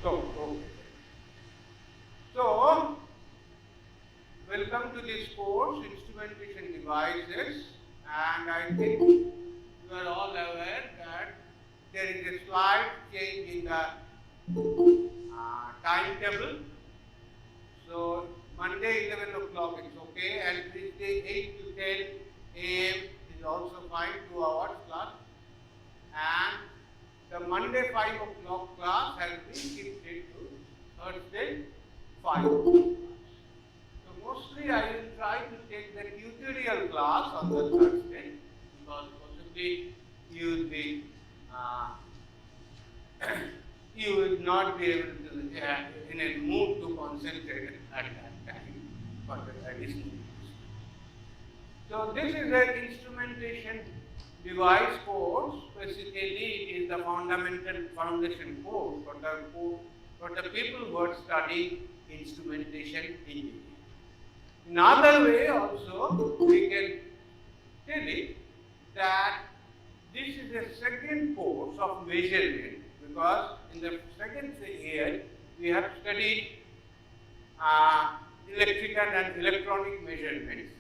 Okay. So, welcome to this course, Instrumentation Devices, and I think you are all aware that there is a slight change in the timetable. So, Monday 11 o'clock is okay, and Tuesday 8 to 10 a.m. is also fine, 2 hours class, and the Monday 5 o'clock class has been shifted to Thursday 5 o'clock. So mostly I will try to take the tutorial class on the Thursday because possibly you would be you would not be able to in a mood to concentrate at that time for the additional. So this is an instrumentation device course. Basically, it is the fundamental foundation course for the people who are studying instrumentation engineering. Another way also we can tell it that this is a second course of measurement because in the second year we have studied electrical and electronic measurements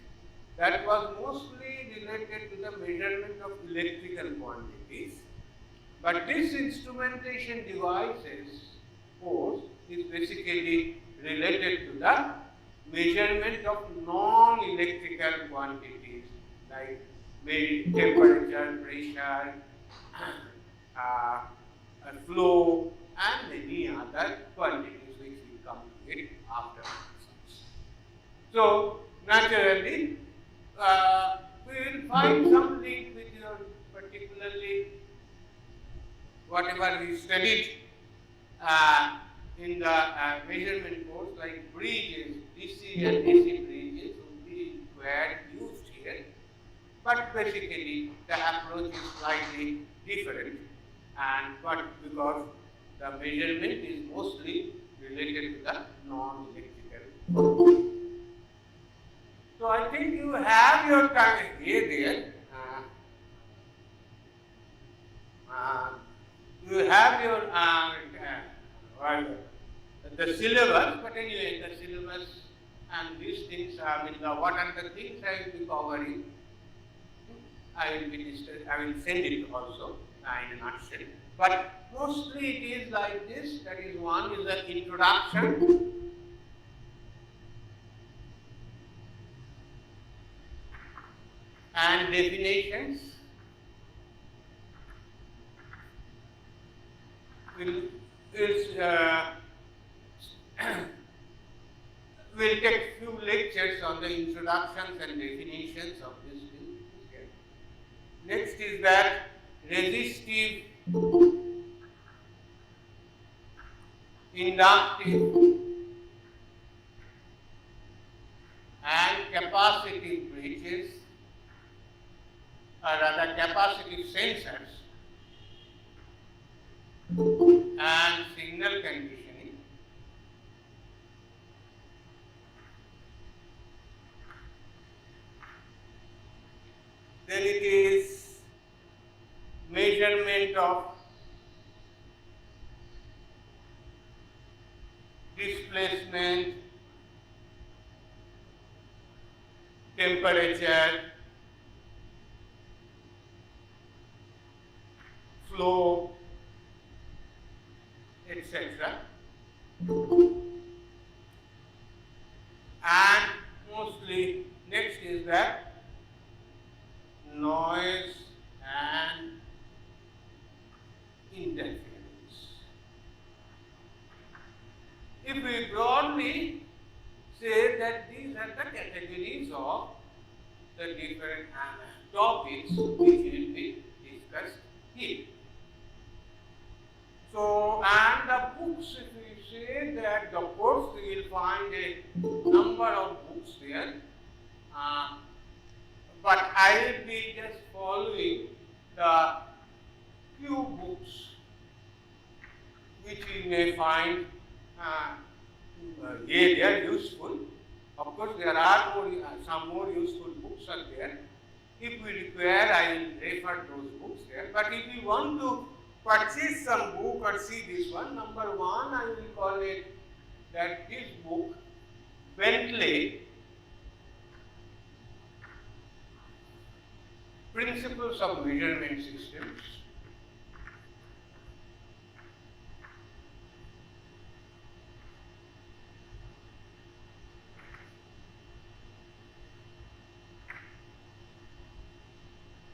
that was mostly related to the measurement of electrical quantities. But this instrumentation devices course is basically related to the measurement of non-electrical quantities like temperature, pressure, flow, and many other quantities which we come to it after. So, naturally, we will find some link with your particularly whatever we studied in the measurement course, like bridges, DC and AC bridges would be required used here, but basically the approach is slightly different, and but because the measurement is mostly related to the non-electrical. So I think you have your time here there. You have your the syllabus, but anyway, the syllabus and these things, what are the things I will be covering? I will send it also in a nutshell. But mostly it is like this. That is, one is the introduction. And definitions. We'll take few lectures on the introductions and definitions of this thing. Okay. Next is that resistive, inductive, and capacitive bridges, or rather capacitive sensors, and signal conditioning. Then it is measurement of displacement, temperature, flow, etc. And mostly next is that noise and interference. If we broadly say that these are the categories of the different topics which will be discussed here. So, and the books, if we say that the course, we will find a number of books there, but I will be just following the few books which we may find they are useful. Of course, there are some more useful books are there. If we require, I will refer those books there. But if we want to purchase some book or see this one. Number one, I will call it that this book, Bentley, Principles of Measurement Systems.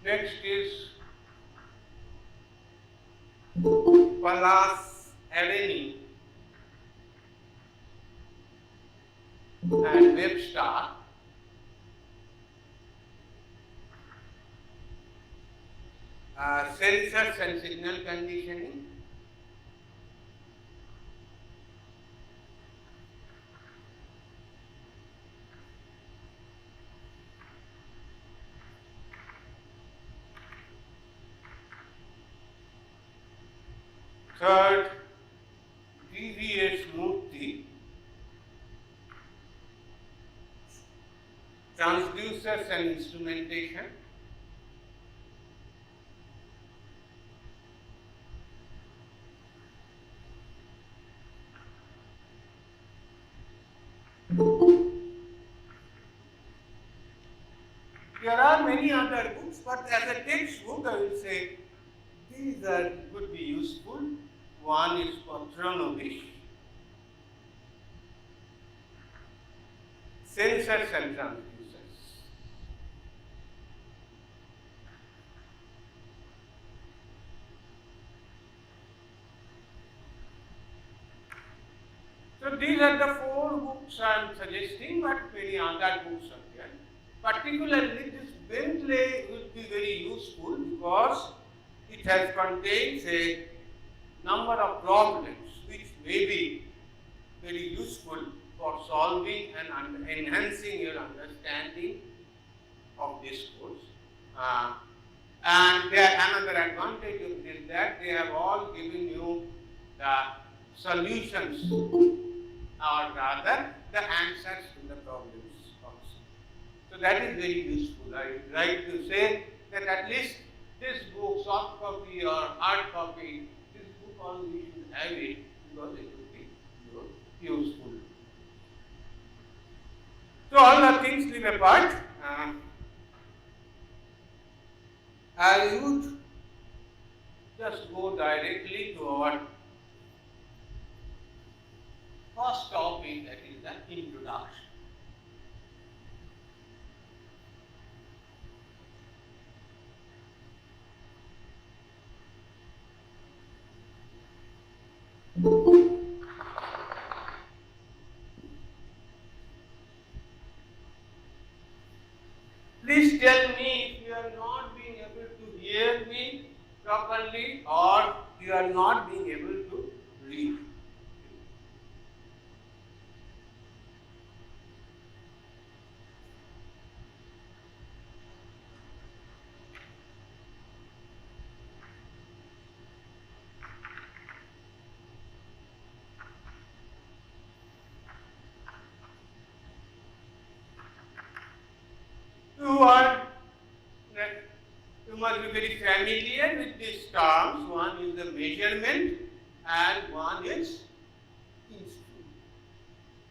Next is Pallas Avenue and Webster, Sensors and Signal Conditioning. Third, DVS Murthy, Transducers and Instrumentation. There are many other books, but as a textbook, I will say these would be useful. One is Patronovich, Sensors and Transducers. So these are the four books I am suggesting, but many other books are there. Particularly this Bentley will be very useful because it has contains a number of problems which may be very useful for solving and enhancing your understanding of this course. And another advantage of this that they have all given you the solutions or rather the answers to the problems also. So that is very useful. I would like to say that at least this book, soft copy or hard copy, this book all we should have it because it will be useful. So all the things leave apart. I would just go directly to our first topic, that is the introduction. Please tell me if you are not being able to hear me properly or you are not being able to read. You must be very familiar with these terms. One is the measurement and one is instrument.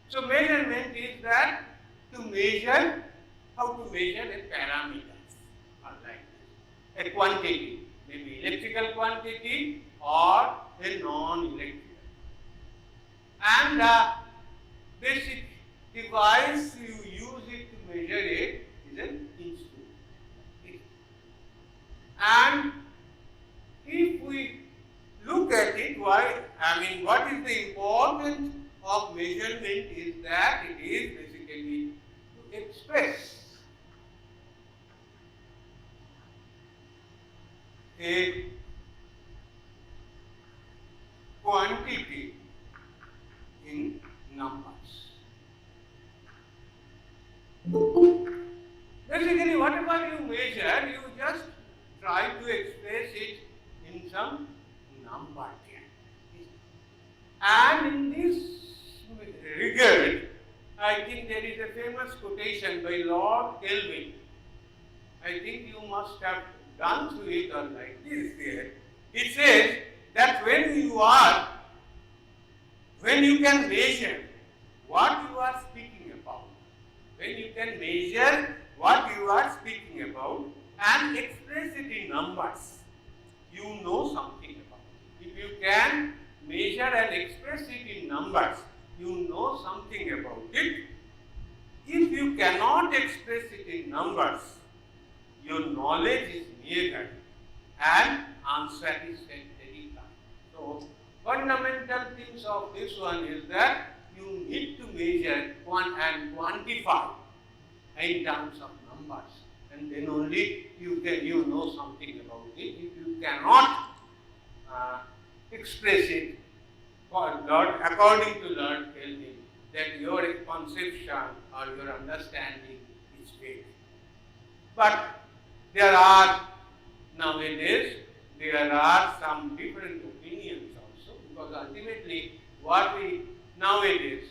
So measurement is that to measure, how to measure a parameter or like this, a quantity, maybe electrical quantity or a non-electrical. And the basic device you use it to measure it is an instrument. And if we look at it, what is the importance of measurement is that it is basically to express a quantity in numbers. Basically, whatever you measure, you just try to express it in some number. And in this regard, I think there is a famous quotation by Lord Kelvin. I think you must have gone through it or like this there. It says, that when you can measure what you are speaking about, when you can measure what you are speaking about and express it in numbers, you know something about it. If you can measure and express it in numbers, you know something about it. If you cannot express it in numbers, your knowledge is meager and answer is very tough. So, fundamental things of this one is that you need to measure and quantify in terms of numbers, and then only you know something about it. If you cannot express it, according to Lord Kelvin, that your conception or your understanding is vague. But there are nowadays there are some different opinions also, because ultimately what we nowadays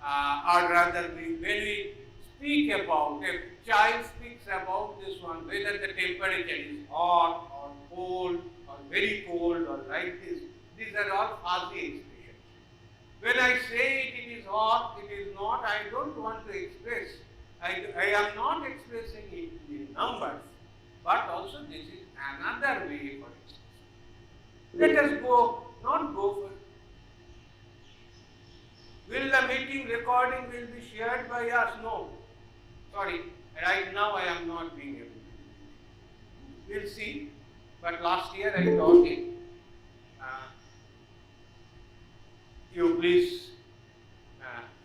or rather when we speak about, a child speaks about this one, whether the temperature is hot or cold or very cold or like this, these are all fuzzy expressions. When I say it is hot, it is not, I don't want to express. I am not expressing it in numbers, but also this is another way for expression. Let us not go for. Will the meeting recording will be shared by us? No. Sorry, right now I am not being able to. We'll see. But last year I taught it. You please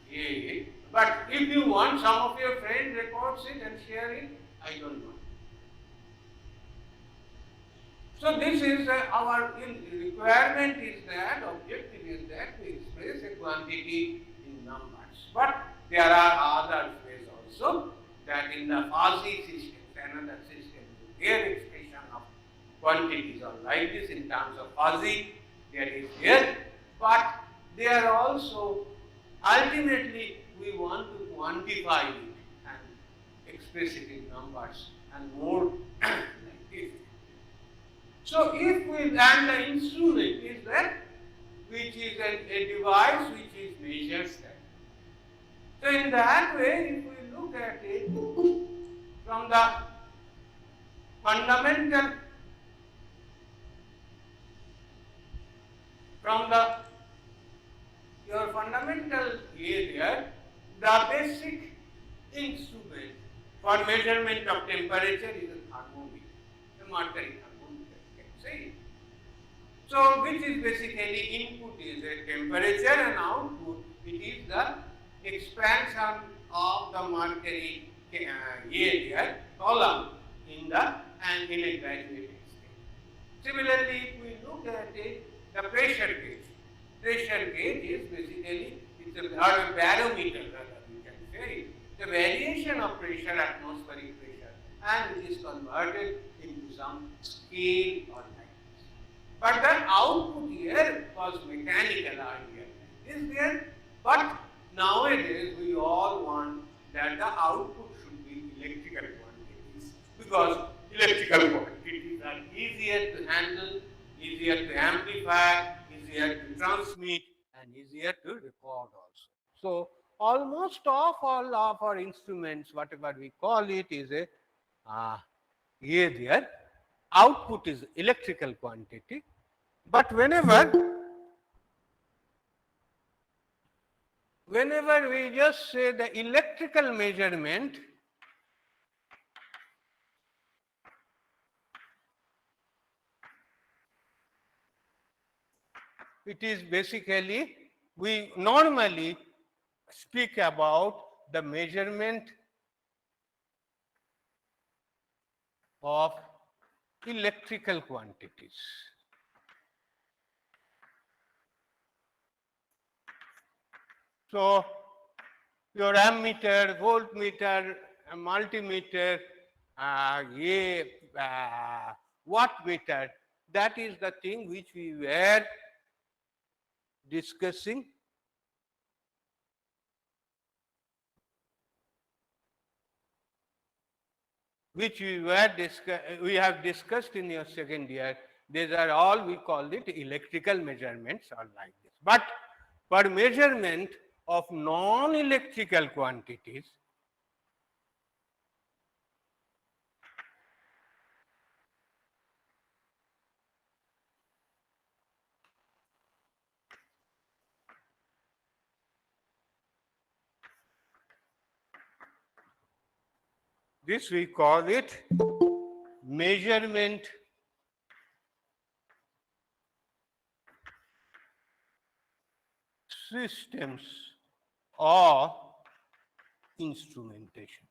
hear it. But if you want, some of your friends records it and share it, I don't know. So this is our requirement is that, objective is that we express a quantity in numbers. But there are other ways also, that in the fuzzy systems, another system, their expression of quantities are like this in terms of fuzzy, there is here, but they are also, ultimately we want to quantify it and express it in numbers and more like this. So if we, and the instrument is that, which is a device which is measures that. So in that way, if we look at it from the fundamental, from the your fundamental area, the basic instrument for measurement of temperature is a thermometer, a mercury thermometer, you can say. So, which is basically input is a temperature and output it is the expansion of the mercury area column in a graduated state. Similarly, if we look at it, the pressure gauge. Pressure gauge is basically it's a barometer rather you can say the variation of pressure, atmospheric pressure, and it is converted into some scale or like this. But the output here was mechanical earlier, is there? But nowadays we all want that the output should be electrical quantities, because electrical quantities are easier to handle, easier to amplify, easier to transmit, and easier to record also. So almost all of our instruments, whatever we call it, is a there. Output is electrical quantity, but whenever we just say the electrical measurement, it is basically, we normally speak about the measurement of electrical quantities. So, your ammeter, voltmeter, multimeter, wattmeter, that is the thing which we were discussing we have discussed in your second year These are all, we call it electrical measurements or like this. But for measurement of non-electrical quantities, this we call it measurement systems or instrumentation.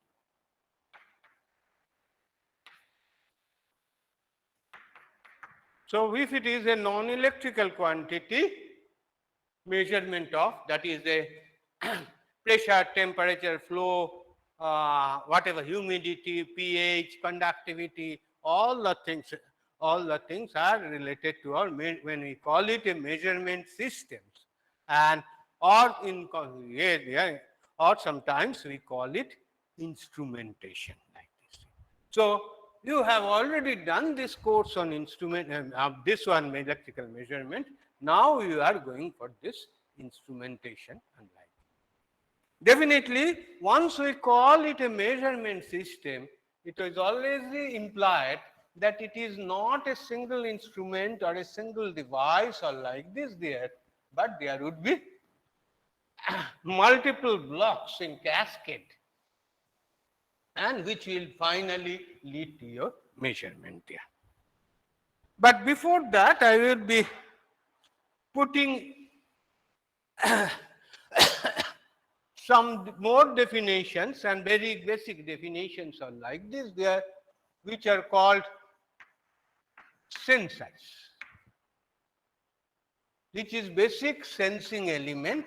So if it is a non-electrical quantity, measurement of, that is a pressure, temperature, flow, whatever, humidity, pH, conductivity, all the things are related to our, when we call it a measurement systems, and or in or sometimes we call it instrumentation like this. So you have already done this course on instrument, this one electrical measurement. Now you are going for this instrumentation and like. Definitely, once we call it a measurement system, it is always implied that it is not a single instrument or a single device or like this there, but there would be multiple blocks in cascade, and which will finally lead to your measurement there. But before that, I will be putting some more definitions, and very basic definitions are like this there, which are called sensors, which is basic sensing element.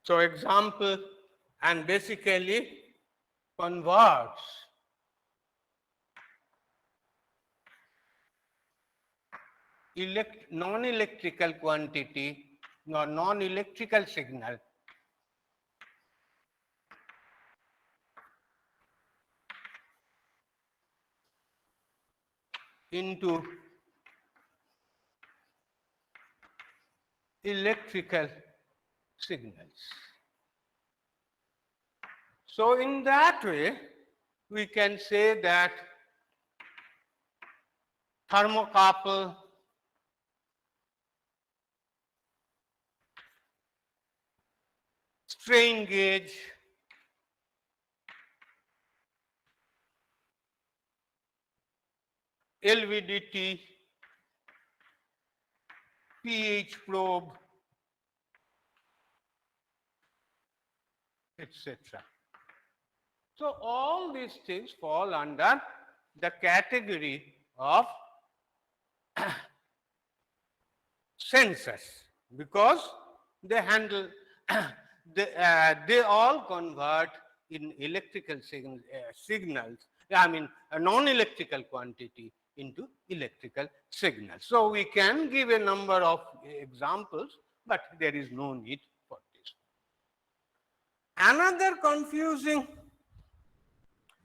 So example, and basically converts non-electrical quantity or non-electrical signal into electrical signals. So in that way, we can say that thermocouple, strain gauge, LVDT, pH probe, etc. So all these things fall under the category of sensors, because they handle they all convert in electrical signals, I mean a non-electrical quantity into electrical signals. So we can give a number of examples, but there is no need for this. Another confusing,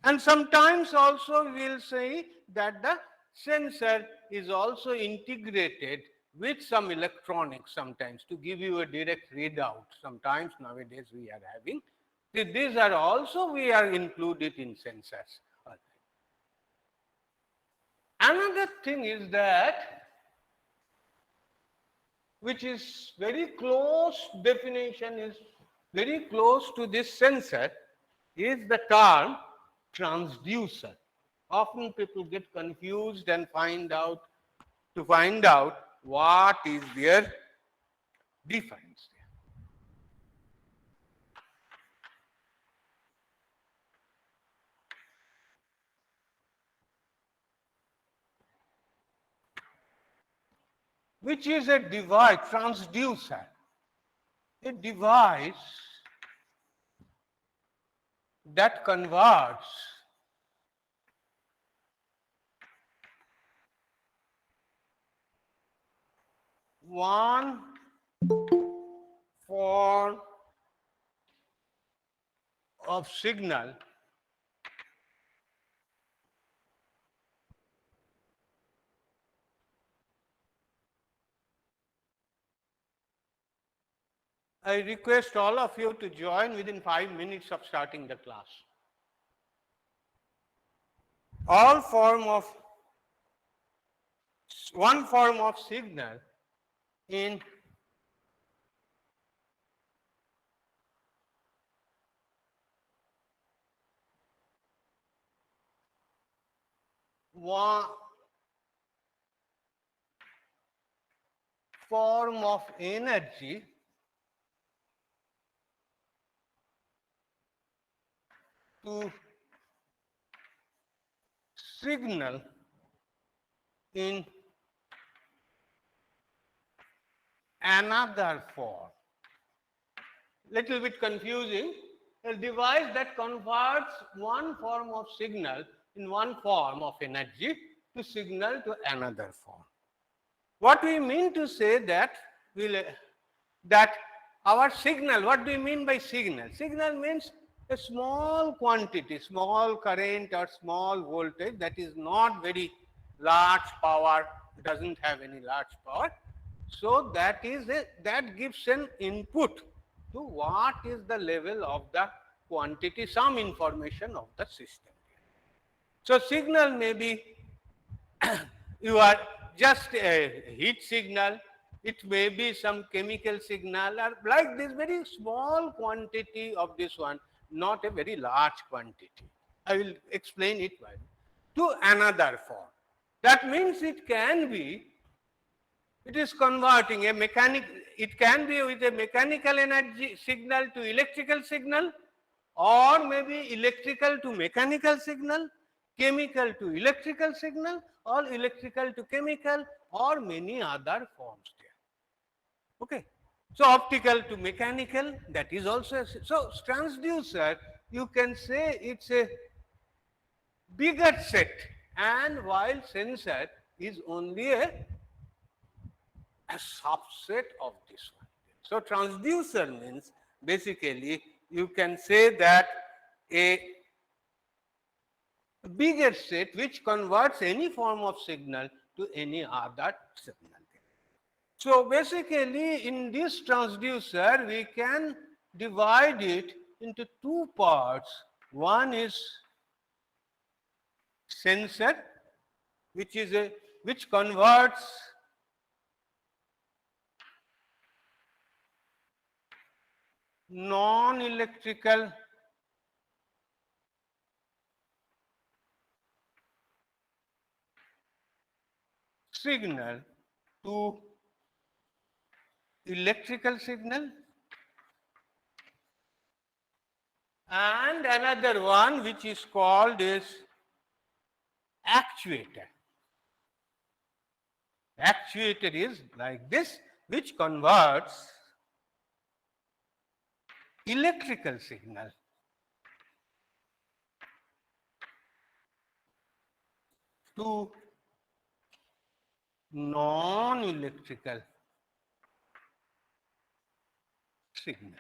and sometimes also we will say that the sensor is also integrated with some electronics sometimes to give you a direct readout. Sometimes nowadays we are having. These are also, we are included in sensors. Another thing is that, which is very close, definition is very close to this sensor, is the term transducer. Often people get confused and find out what is their difference. Which is a device, transducer, a device that converts one form of signal I request all of you to join within 5 minutes of starting the class. All form of one form of signal in one form of energy to signal in another form. Little bit confusing. A device that converts one form of signal in one form of energy to signal to another form. What we mean to say that that our signal, what do you mean by signal? Signal means a small quantity, small current or small voltage that is not very large power, doesn't have any large power. So that gives an input to what is the level of the quantity, some information of the system. So signal may be you are just a heat signal, it may be some chemical signal or like this very small quantity of this one, not a very large quantity. I will explain it why. To another form. That means it is converting a it can be with a mechanical energy signal to electrical signal, or maybe electrical to mechanical signal, chemical to electrical signal, or electrical to chemical, or many other forms there. Okay. So optical to mechanical, that is also so transducer, you can say it's a bigger set, and while sensor is only a subset of this one. So transducer means basically you can say that a bigger set which converts any form of signal to any other signal. So basically in this transducer we can divide it into two parts. One is sensor, which converts non-electrical signal to electrical signal, and another one which is called is actuator. Actuator is like this, which converts electrical signal to non-electrical signal.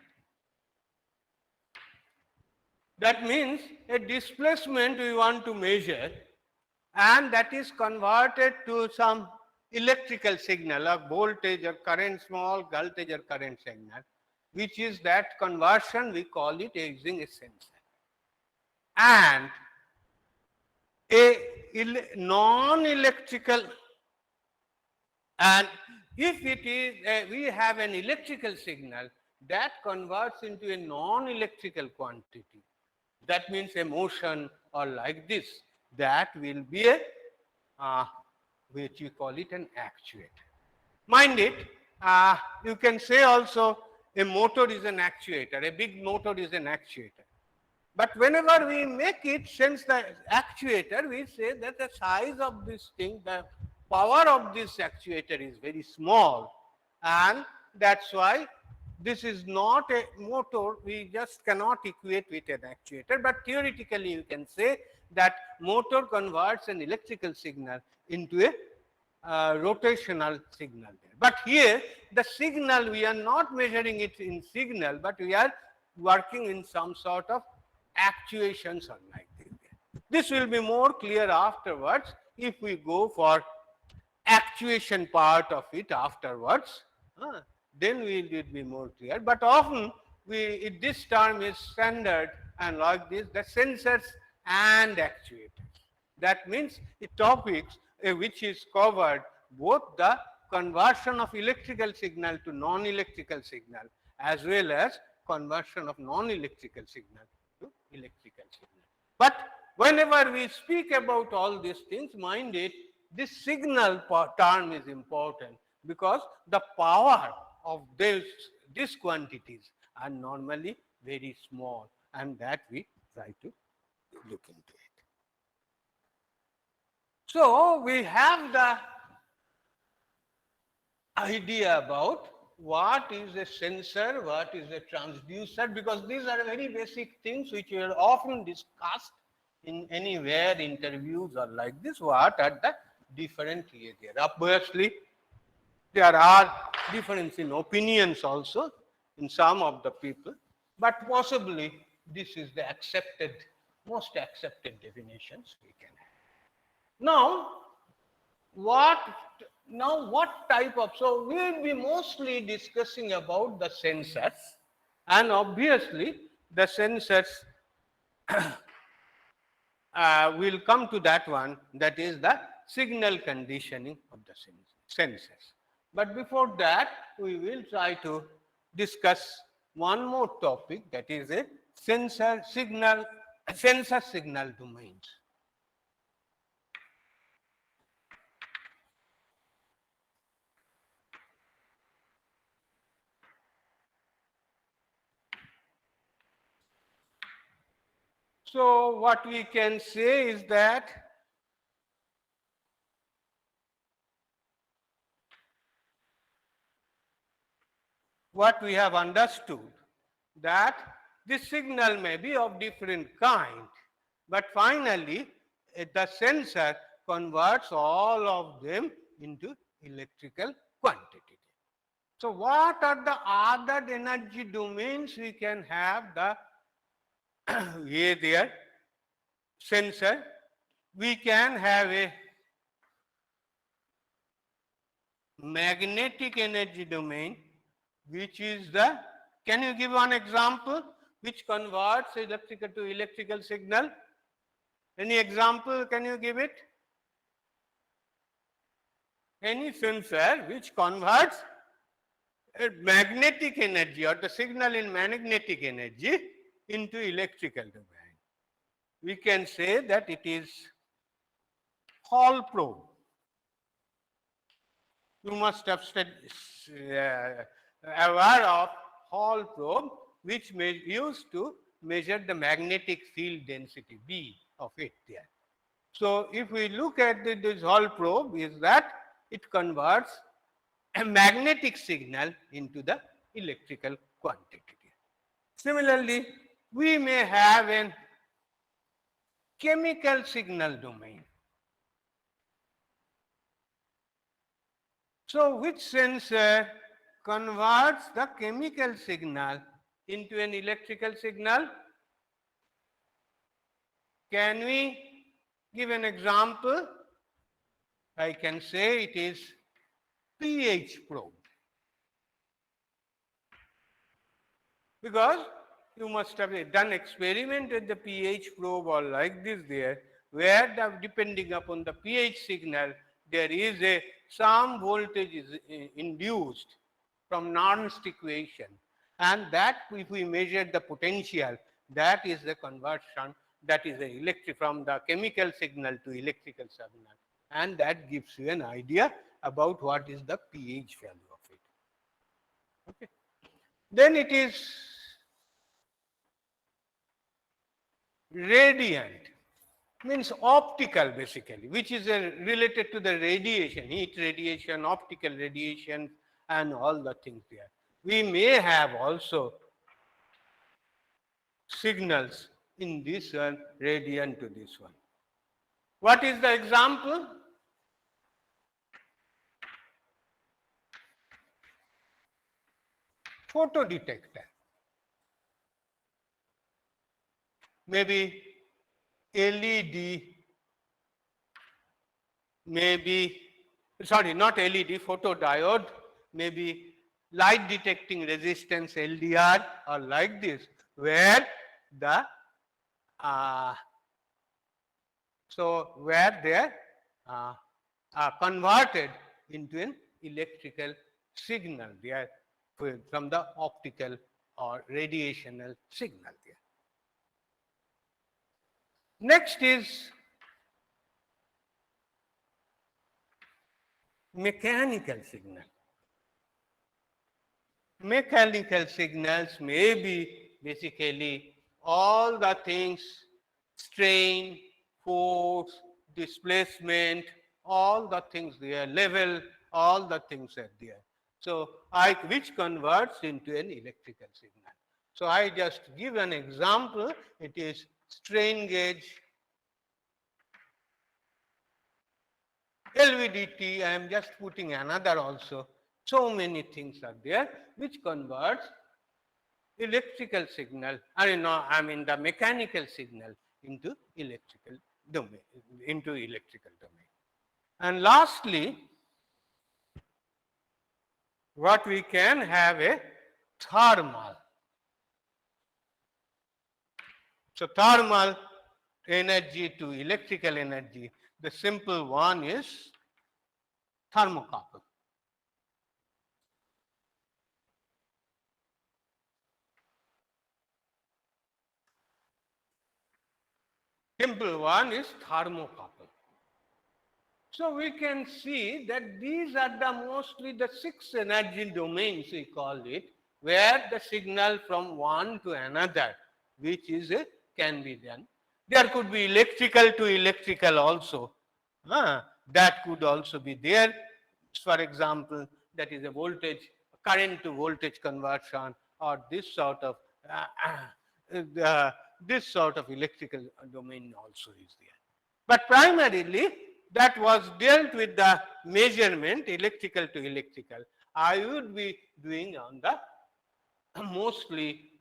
That means a displacement we want to measure, and that is converted to some electrical signal, a voltage or current, small voltage or current signal, which is that conversion we call it using a sensor. And a non-electrical, and if it is we have an electrical signal that converts into a non-electrical quantity, that means a motion or like this, that will be a which we call it an actuator. Mind it, you can say also a motor is an actuator, a big motor is an actuator. But whenever we make it sense the actuator, we say that the size of this thing, the power of this actuator is very small, and that's why this is not a motor, we just cannot equate with an actuator, but theoretically you can say that motor converts an electrical signal into a rotational signal there. But here the signal, we are not measuring it in signal, but we are working in some sort of actuations are like this. This will be more clear afterwards if we go for actuation part of it afterwards. Then we will be more clear. But often this term is standard and like this, the sensors and actuators. That means the topics which is covered both the conversion of electrical signal to non-electrical signal as well as conversion of non-electrical signal to electrical signal. But whenever we speak about all these things, mind it, this signal term is important because the power of these quantities are normally very small, and that we try to look into it. So we have the idea about what is a sensor, what is a transducer, because these are very basic things which are often discussed in anywhere interviews or like this. What are the different areas? Obviously, there are difference in opinions also in some of the people, but possibly this is the accepted, most accepted definitions we can have. Now, what type of, so we will be mostly discussing about the sensors, and obviously the sensors will come to that one, that is the signal conditioning of the sensors. But before that, we will try to discuss one more topic, that is a sensor signal domains. So what we can say is that what we have understood, that this signal may be of different kind, but finally the sensor converts all of them into electrical quantity. So what are the other energy domains we can have the there sensor? We can have a magnetic energy domain, which is the, can you give one example which converts electrical to electrical signal? Any example, can you give it? Any sensor which converts magnetic energy or the signal in magnetic energy into electrical domain. We can say that it is Hall probe. You must have aware of Hall probe, which used to measure the magnetic field density B of it there. So if we look at this Hall probe, is that it converts a magnetic signal into the electrical quantity. Similarly, we may have a chemical signal domain. So which sensor converts the chemical signal into an electrical signal? Can we give an example? I can say it is pH probe. Because you must have done experiment with the pH probe or like this there, where depending upon the pH signal, there is some voltage is induced from Nernst equation, and that if we measure the potential, that is the conversion, that is the electric from the chemical signal to electrical signal, and that gives you an idea about what is the pH value of it. Okay. Then it is radiant, means optical basically, which is related to the radiation, heat radiation, optical radiation, and all the things there. We may have also signals in this one, radiant to this one. What is the example? Photodetector. maybe LED, maybe, sorry, not LED, photodiode, maybe light detecting resistance LDR, or like this, where the where they are converted into an electrical signal. They are from the optical or radiational signal there. Next is mechanical signal. Mechanical signals may be basically all the things: strain, force, displacement, all the things there, level, all the things are there. So, which converts into an electrical signal. So, I just give an example. It is strain gauge, LVDT. I am just putting another also. So many things are there which converts electrical signal, I mean the mechanical signal into electrical domain, And lastly, what we can have a thermal. So thermal energy to electrical energy, the simple one is thermocouple. Simple one is thermocouple. So we can see that these are the mostly the 6 energy domains, we call it, where the signal from one to another, which is can be done. There could be electrical to electrical also. That could also be there. For example, that is a voltage, current to voltage conversion, or this sort of this sort of electrical domain also is there. But primarily, that was dealt with the measurement, electrical to electrical. I would be doing on the mostly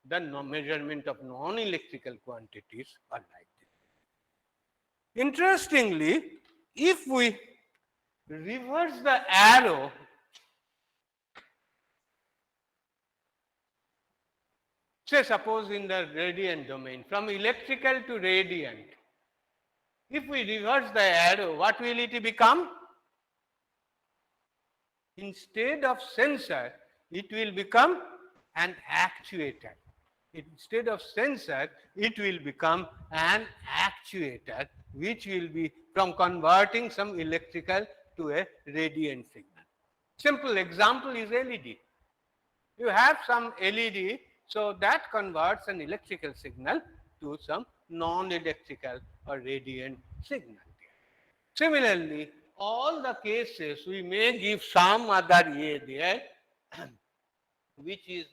the measurement of non-electrical quantities or like this. Interestingly, if we reverse the arrow, say suppose in the radiant domain, from electrical to radiant, if we reverse the arrow, what will it become? Instead of sensor, it will become an actuator. Instead of sensor, it will become an actuator, which will be from converting some electrical to a radiant signal. Simple example is LED. You have some LED, so that converts an electrical signal to some non-electrical or radiant signal. Similarly, all the cases we may give some other A there, which is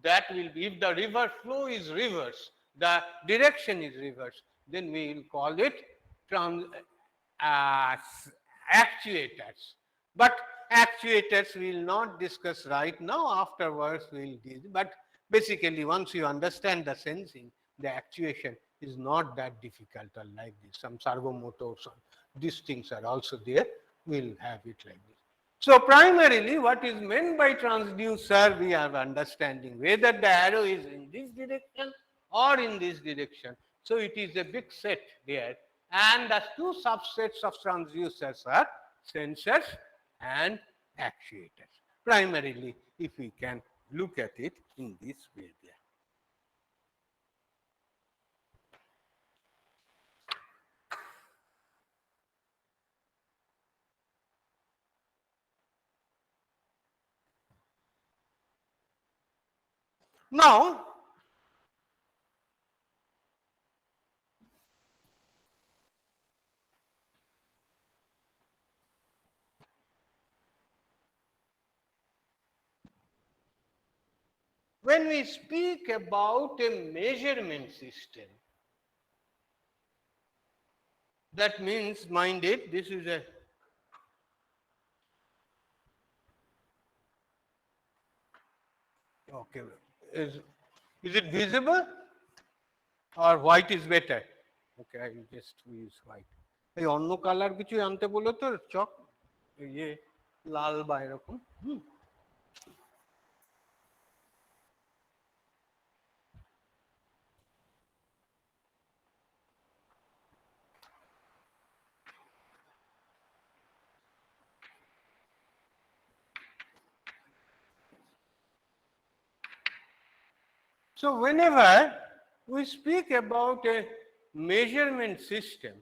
that will be, if the river flow is reverse, the direction is reverse, then we will call it actuators. But actuators we will not discuss right now, afterwards we will do. But basically, once you understand the sensing, the actuation is not that difficult or like this. Some servo motors, these things are also there. We will have it like this. So primarily what is meant by transducer, we are understanding whether the arrow is in this direction or in this direction. So it is a big set there, and the two subsets of transducers are sensors and actuators. Primarily, if we can look at it in this way there. Now, when we speak about a measurement system, that means, mind it, this is a okay. Is it visible? or white is better. Okay, I will just use white. এই অন্য colour কিছু আনতে বললো তো চক ইয়ে লাল বা এরকম So whenever we speak about a measurement system,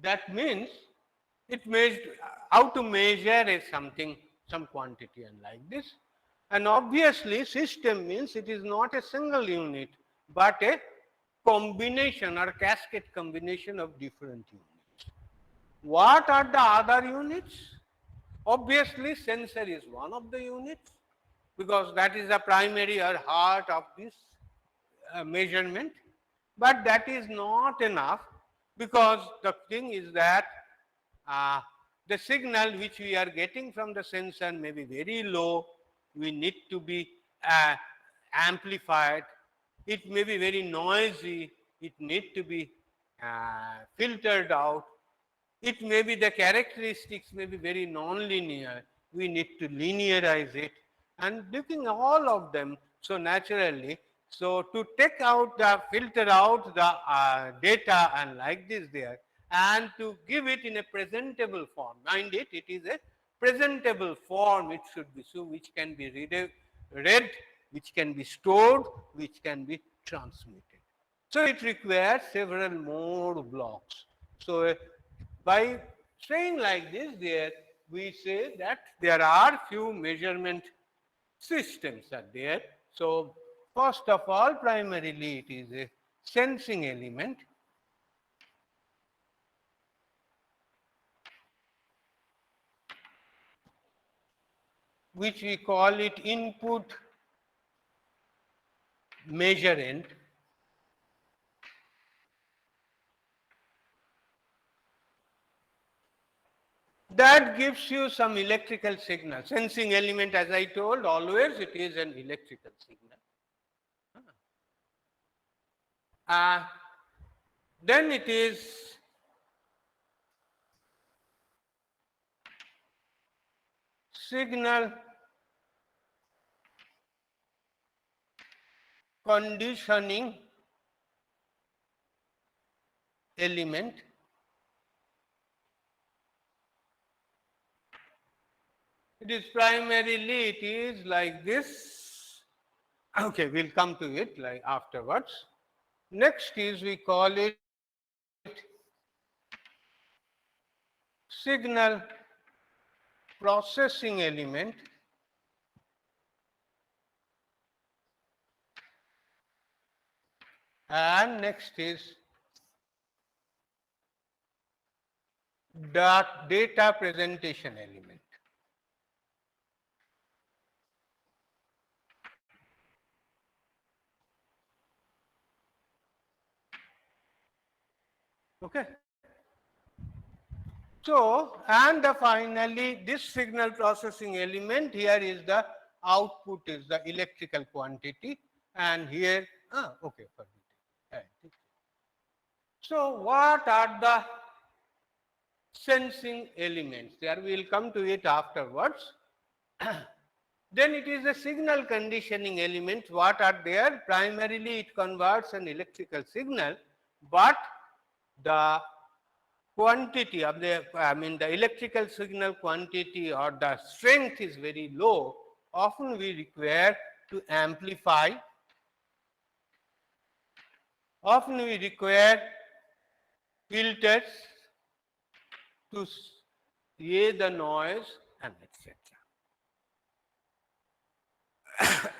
that means it means how to measure a something, some quantity and like this. And obviously system means it is not a single unit, but a combination or cascade combination of different units. What are the other units? Obviously sensor is one of the units because that is the primary or heart of this measurement, but that is not enough because the thing is that the signal which we are getting from the sensor may be very low, we need to be amplified, it may be very noisy, it need to be filtered out, it may be the characteristics may be very non-linear, we need to linearize it and looking all of them. So naturally, so to take out the filter out the data and like this there and to give it in a presentable form. Mind it, it is a presentable form it should be, so which can be read, which can be stored, which can be transmitted. So it requires several more blocks. So by saying like this there, we say that there are few measurement systems are there. So first of all, primarily it is a sensing element, which we call it input measurand. That gives you some electrical signal. Sensing element, as I told, always it is an electrical signal. Then it is signal conditioning element. It is primarily, it is like this. Okay, we'll come to it like afterwards. Next is we call it signal processing element. And next is data presentation element. Okay. So, and finally this signal processing element, here is the output is the electrical quantity and here, okay. So, what are the sensing elements? There we will come to it afterwards. Then it is a signal conditioning element. What are there? Primarily it converts an electrical signal, but the quantity of the, the electrical signal quantity or the strength is very low. Often we require to amplify, often we require filters to hear the noise and etc.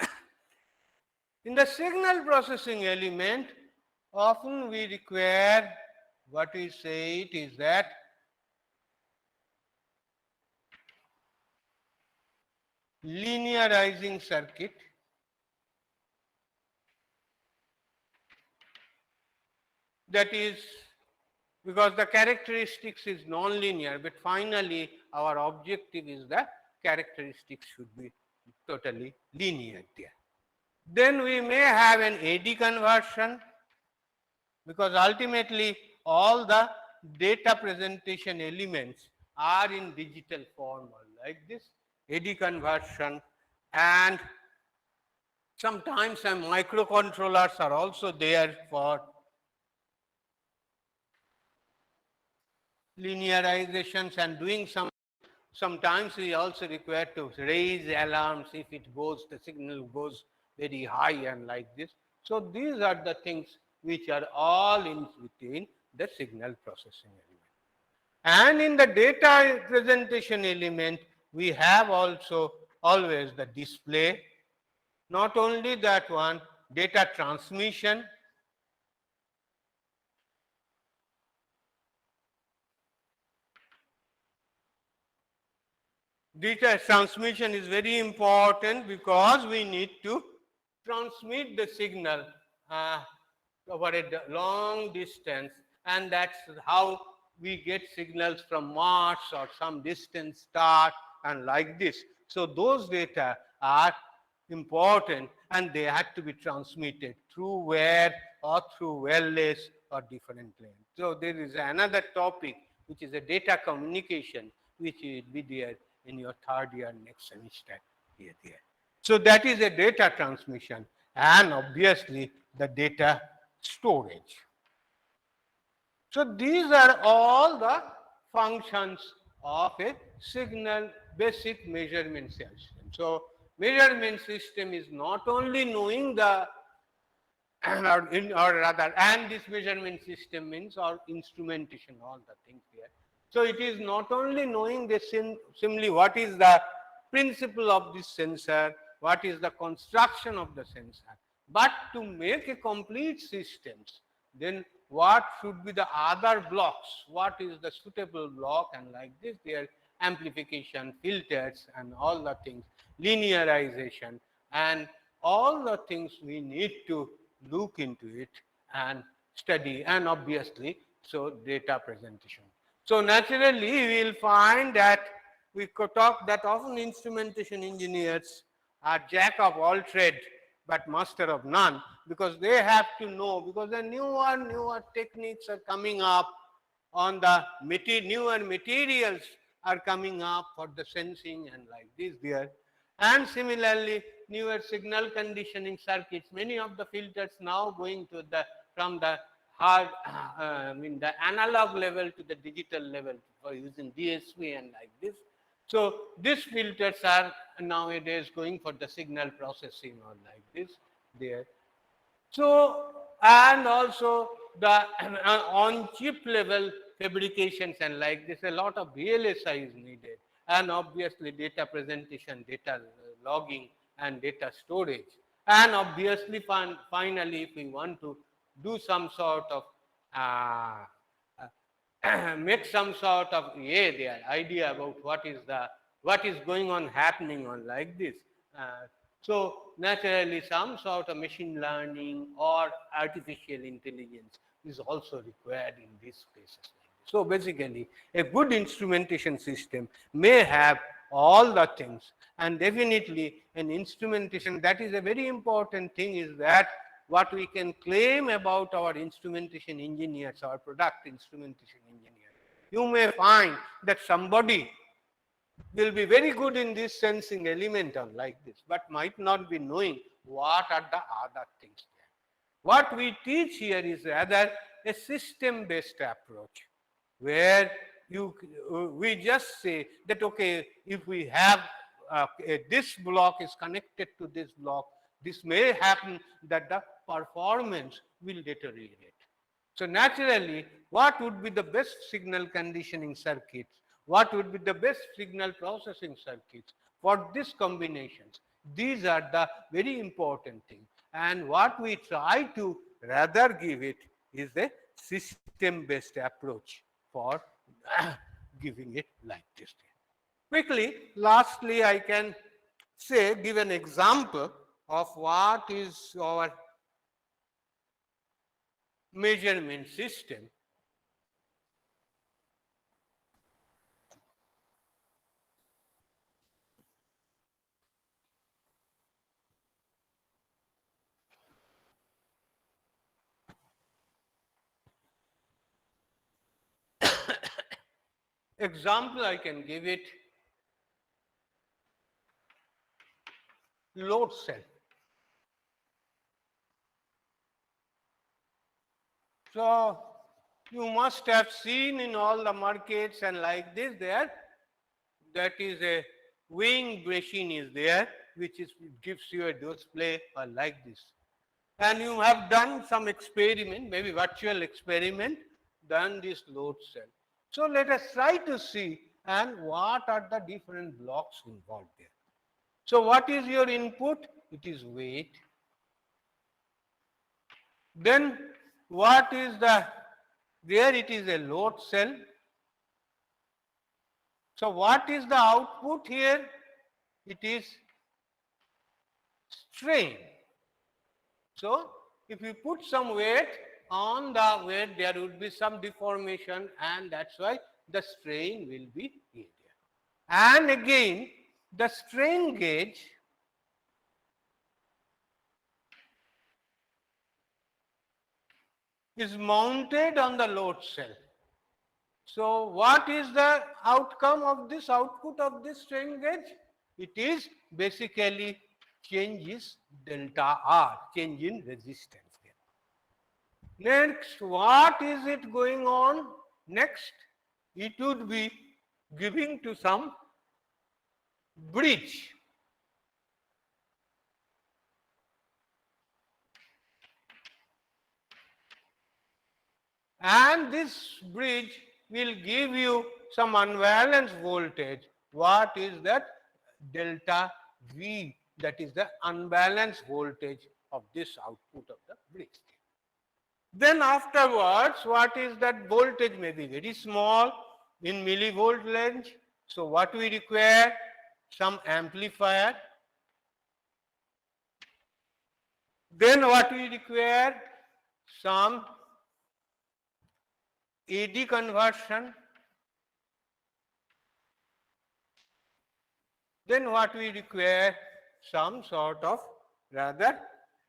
In the signal processing element, often we require what we say it is that linearizing circuit, that is because the characteristics is non-linear, but finally our objective is that characteristics should be totally linear there. Then we may have an AD conversion, because ultimately all the data presentation elements are in digital form, like this AD conversion, and sometimes some microcontrollers are also there for linearizations and doing some. Sometimes we also require to raise alarms if it goes, the signal goes very high and like this. So these are the things which are all in within the signal processing element. And in the data presentation element, we have also always the display, not only that one, data transmission. Data transmission is very important because we need to transmit the signal uh, over a long distance, and that's how we get signals from Mars or some distant star and like this. So those data are important and they had to be transmitted through wire or through wireless or different length. So there is another topic which is a data communication, which will be there in your third year next semester here there. So that is a data transmission and obviously the data storage. So these are all the functions of a signal basic measurement system. So measurement system is not only knowing the or rather, and this measurement system means or instrumentation, all the things here. So it is not only knowing the simply what is the principle of this sensor, what is the construction of the sensor, but to make a complete systems, then what should be the other blocks, what is the suitable block, and like this their amplification, filters, and all the things, linearization, and all the things we need to look into it and study, and obviously so data presentation. So naturally we will find that we could talk that often instrumentation engineers are jack of all trade but master of none, because they have to know, because the newer techniques are coming up on the newer materials are coming up for the sensing and like this there. And similarly, newer signal conditioning circuits, many of the filters now going to the from the hard, the analog level to the digital level for using DSP and like this. So these filters are nowadays going for the signal processing or like this there. So, and also the on chip level fabrications and like this, a lot of VLSI is needed, and obviously data presentation, data logging, and data storage. And obviously, finally, if we want to do some sort of make some sort of their idea about what is going on happening on like this. Uh, so naturally, some sort of machine learning or artificial intelligence is also required in these places. So basically, a good instrumentation system may have all the things, and definitely an instrumentation, that is a very important thing, is that what we can claim about our instrumentation engineers, our product instrumentation engineers. You may find that somebody will be very good in this sensing element or like this, but might not be knowing what are the other things there. What we teach here is rather a system-based approach, where we just say that okay, if we have this block is connected to this block, this may happen that the performance will deteriorate. So naturally, what would be the best signal conditioning circuits? What would be the best signal processing circuits for these combinations? These are the very important things. And what we try to rather give it is a system-based approach for giving it like this. Quickly, lastly, I can say, give an example of what is our measurement system. example I can give it, load cell. So you must have seen in all the markets and like this there, that is a weighing machine is there, which is gives you a display like this. And you have done some experiment, maybe virtual experiment, done this load cell. So let us try to see and what are the different blocks involved there. So what is your input? It is weight. Then what is the, there it is a load cell. So what is the output here? It is strain. So if you put some weight on the weight, there would be some deformation, and that's why the strain will be here. And again, the strain gauge is mounted on the load cell. So what is the outcome of this output of this strain gauge? It is basically changes delta R, change in resistance. Next, what is it going on? Next, it would be giving to some bridge. And this bridge will give you some unbalanced voltage. What is that? Delta V, that is the unbalanced voltage of this output of the bridge. Then afterwards, what is that voltage may be very small in millivolt range. So what we require? Some amplifier. Then what we require? Some AD conversion. Then what we require? Some sort of, rather,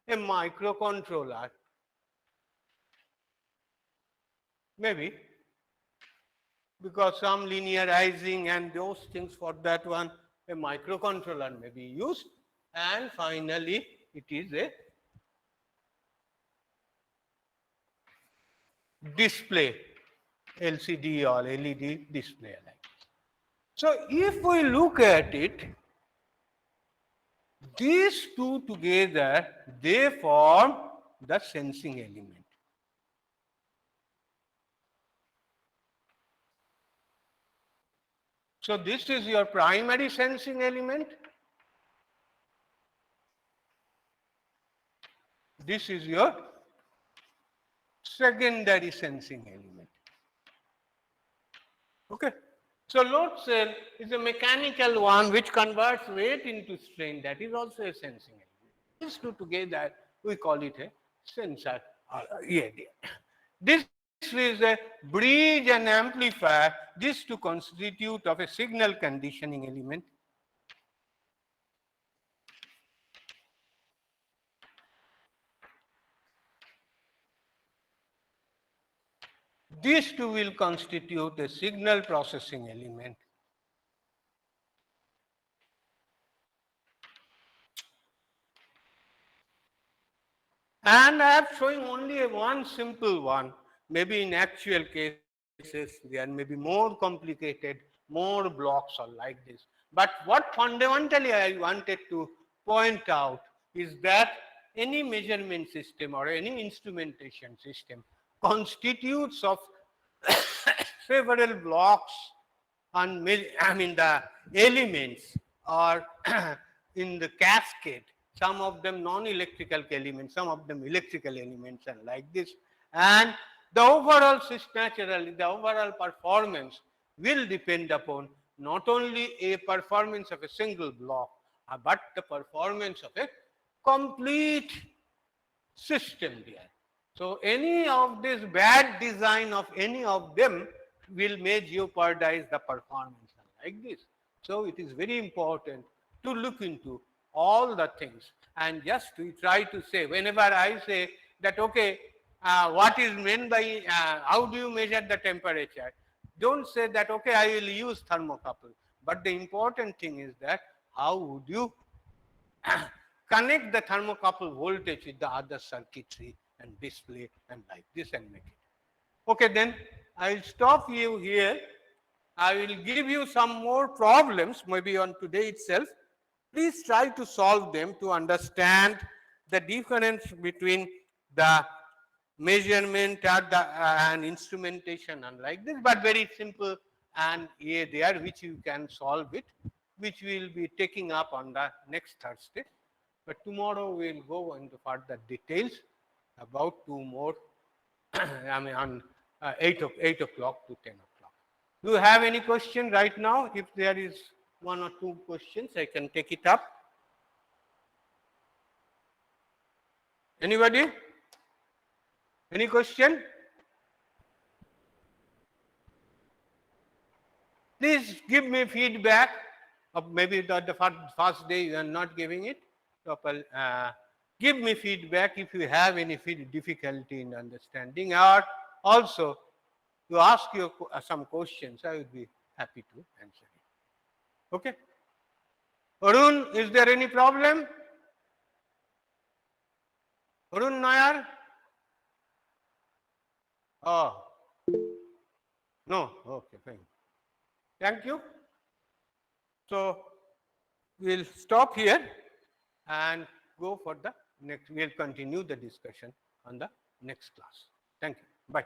a microcontroller. Maybe, because some linearizing and those things, for that one, a microcontroller may be used. And finally, it is a display, LCD or LED display. So if we look at it, these two together, they form the sensing element. So this is your primary sensing element. This is your secondary sensing element. Okay. So load cell is a mechanical one which converts weight into strain. That is also a sensing element. These two together, we call it a sensor. This is a bridge and amplifier. These two constitute of a signal conditioning element. These two will constitute a signal processing element. And I am showing only one simple one. Maybe in actual cases, there may be more complicated, more blocks or like this. But what fundamentally I wanted to point out is that any measurement system or any instrumentation system constitutes of several blocks, and the elements are in the cascade. Some of them non-electrical elements, some of them electrical elements, and like this. And the overall naturally, the overall performance will depend upon not only a performance of a single block, but the performance of a complete system there. So any of this bad design of any of them will may jeopardize the performance like this. So it is very important to look into all the things, and just to try to say, whenever I say that, okay, what is meant by, how do you measure the temperature? Don't say that, okay, I will use thermocouple. But the important thing is that how would you connect the thermocouple voltage with the other circuitry and display and like this and make it. Okay, then I will stop you here. I will give you some more problems maybe on today itself. Please try to solve them to understand the difference between the measurement and instrumentation and like this, but very simple and there which you can solve it, which we will be taking up on the next Thursday. But tomorrow we will go into further details about two more, I mean on 8 o'clock to 10 o'clock. Do you have any question right now? If there is one or two questions, I can take it up. Anybody? Any question? Please give me feedback. Of maybe the first day you are not giving it. So, give me feedback if you have any difficulty in understanding, or also to ask you some questions. I would be happy to answer it. Okay. Arun, is there any problem? Arun Nayar? Oh, no. Okay, fine. Thank you. So, we'll stop here and go for the next. We'll continue the discussion on the next class. Thank you. Bye.